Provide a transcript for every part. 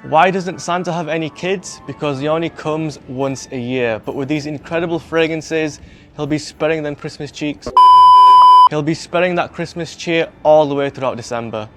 Why doesn't Santa have any kids? Because he only comes once a year. But with these incredible fragrances, he'll be spreading them Christmas cheeks. He'll be spreading that Christmas cheer all the way throughout December.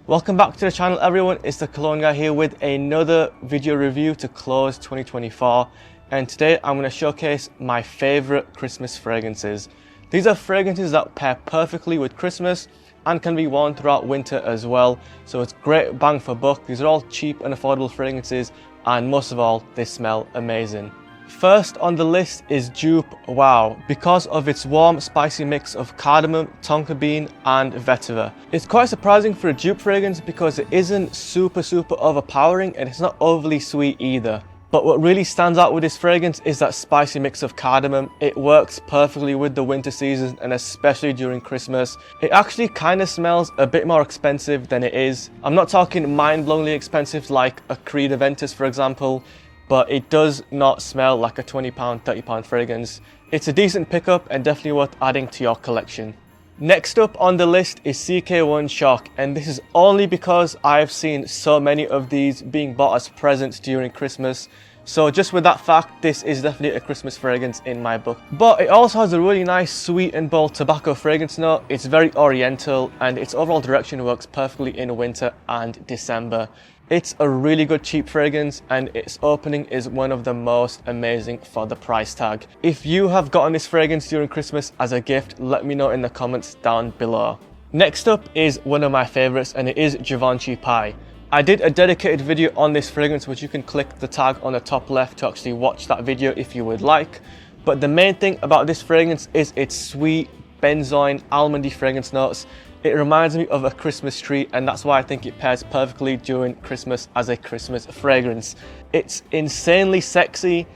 Welcome back to the channel, everyone. It's the Cologne guy here with another video review to close 2024. And today I'm going to showcase my favorite Christmas fragrances. These are fragrances that pair perfectly with Christmas and can be worn throughout winter as well. So it's great bang for buck. These are all cheap and affordable fragrances, and most of all, they smell amazing. First on the list is JOOP Wow, because of its warm, spicy mix of cardamom, tonka bean and vetiver. It's quite surprising for a JOOP fragrance because it isn't super overpowering and it's not overly sweet either. But what really stands out with this fragrance is that spicy mix of cardamom. It works perfectly with the winter season and especially during Christmas. It actually kind of smells a bit more expensive than it is. I'm not talking mind-blowingly expensive like a Creed Aventus, for example, but it does not smell like a £20, £30 fragrance. It's a decent pickup and definitely worth adding to your collection. Next up on the list is CK1 Shock, and this is only because I've seen so many of these being bought as presents during Christmas. So just with that fact, this is definitely a Christmas fragrance in my book. But it also has a really nice sweet and bold tobacco fragrance note. It's very oriental and its overall direction works perfectly in winter and December. It's a really good cheap fragrance and its opening is one of the most amazing for the price tag. If you have gotten this fragrance during Christmas as a gift, let me know in the comments down below. Next up is one of my favorites, and it is Givenchy Pi. I did a dedicated video on this fragrance, which you can click the tag on the top left to actually watch that video if you would like. But the main thing about this fragrance is its sweet, benzoin, almondy fragrance notes. It reminds me of a Christmas tree, and that's why I think it pairs perfectly during Christmas as a Christmas fragrance. It's insanely sexy,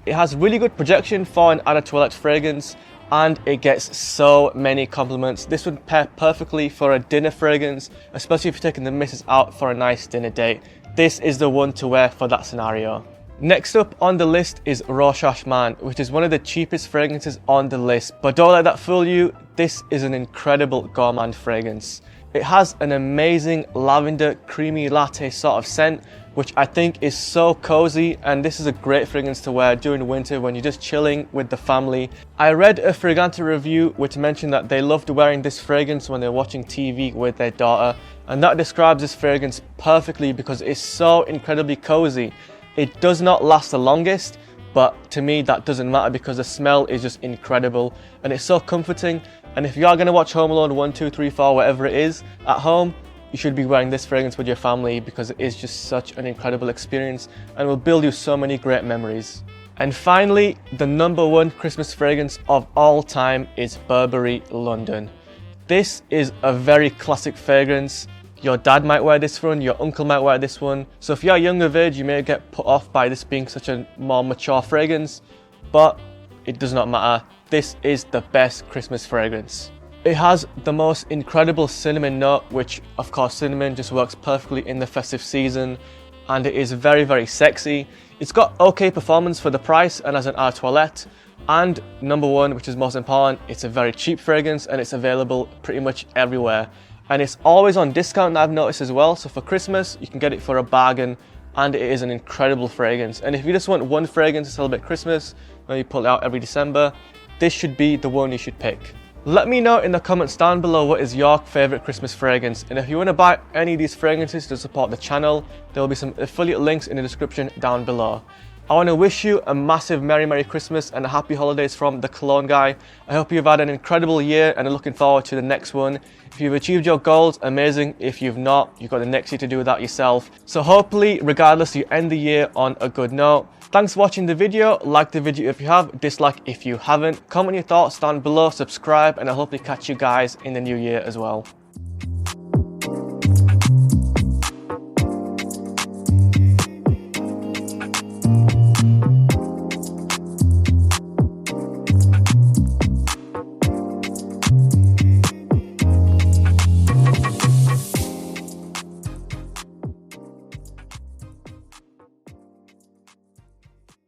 it has really good projection for an à la toilette fragrance, and it gets so many compliments. This would pair perfectly for a dinner fragrance, especially if you're taking the missus out for a nice dinner date. This is the one to wear for that scenario. Next up on the list is Rochas Man, which is one of the cheapest fragrances on the list. But don't let that fool you, this is an incredible gourmand fragrance. It has an amazing lavender creamy latte sort of scent, which I think is so cozy, and this is a great fragrance to wear during winter when you're just chilling with the family. I read a Fragranza review which mentioned that they loved wearing this fragrance when they're watching TV with their daughter, and that describes this fragrance perfectly because it's so incredibly cozy. It does not last the longest, but to me that doesn't matter because the smell is just incredible and it's so comforting. And if you are going to watch Home Alone 1, 2, 3, 4, whatever it is at home, you should be wearing this fragrance with your family because it is just such an incredible experience and will build you so many great memories. And finally, the #1 Christmas fragrance of all time is Burberry London. This is a very classic fragrance. Your dad might wear this one, your uncle might wear this one. So if you're young of age, you may get put off by this being such a more mature fragrance, but it does not matter. This is the best Christmas fragrance. It has the most incredible cinnamon note, which of course cinnamon just works perfectly in the festive season, and it is very sexy. It's got okay performance for the price and as an à la toilette. And #1, which is most important, it's a very cheap fragrance and it's available pretty much everywhere. And it's always on discount, I've noticed as well. So for Christmas, you can get it for a bargain, and it is an incredible fragrance. And if you just want one fragrance to celebrate Christmas, maybe pull it out every December, this should be the one you should pick. Let me know in the comments down below what is your favorite Christmas fragrance. And if you want to buy any of these fragrances to support the channel, there will be some affiliate links in the description down below. I want to wish you a massive Merry Christmas and a happy holidays from the Cologne guy. I hope you've had an incredible year and are looking forward to the next one. If you've achieved your goals, amazing. If you've not, you've got the next year to do that yourself. So hopefully, regardless, you end the year on a good note. Thanks for watching the video. Like the video if you have, dislike if you haven't. Comment your thoughts down below, subscribe, and I'll hopefully catch you guys in the new year as well.